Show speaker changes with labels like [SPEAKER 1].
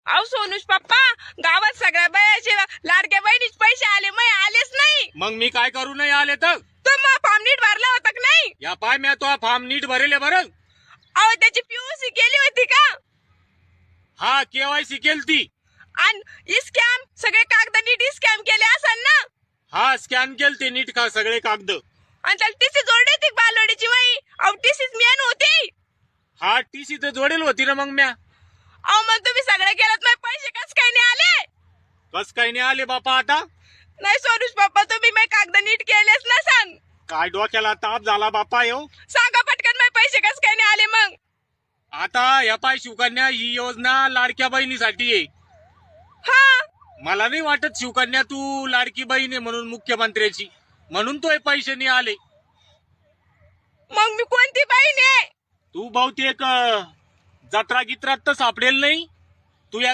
[SPEAKER 1] अहो सोनूश पप्पा, गावात सगळ्या बायाचे लाडक्या बहिणीचे पैसे आले, मै आलेच नाही.
[SPEAKER 2] मग मी काय करू नाही आले तर?
[SPEAKER 1] तो मग फॉर्म नीट भरला होता का नाही?
[SPEAKER 2] या पाय मी तो फॉर्म नीट भरेले बरं.
[SPEAKER 1] अहो त्याची पीयूसी केली होती का?
[SPEAKER 2] हा केवायसी केलती.
[SPEAKER 1] आणि स्कॅम सगळे कागद नीट स्कॅम केले असेल ना?
[SPEAKER 2] हा स्कॅन केलते नीट का सगळे कागद.
[SPEAKER 1] आणि त्याला टीसी जोडली होती बालवाडीची बाई? अहो टीसीच मेन होती.
[SPEAKER 2] हा टीसी तर जोडेल होती ना मग म्या.
[SPEAKER 1] अहो मग तुम्ही सगळे केलं, मग पैसे कस काय नाही आले?
[SPEAKER 2] कस काही नाही आले बापा आता?
[SPEAKER 1] नाही सोनूश पप्पा, तुम्ही मग कागद नीट केलेच ना. सांग
[SPEAKER 2] काय डोक्याला ताप झाला बापा येऊ.
[SPEAKER 1] सांगा पटकन, मग पैसे कस काय नाही आले? मग
[SPEAKER 2] आता या पाय शिवकन्या ही योजना लाडक्या बहिणीसाठी आहे.
[SPEAKER 1] हा
[SPEAKER 2] मला नाही वाटत शिवकन्या तू लाडकी बहीण आहे म्हणून मुख्यमंत्र्याची, म्हणून तो हे पैसे नाही आले.
[SPEAKER 1] मग मी कोणती बहीण आहे?
[SPEAKER 2] तू बहुतेक जत्रा गित्रात तर सापडेल नाही.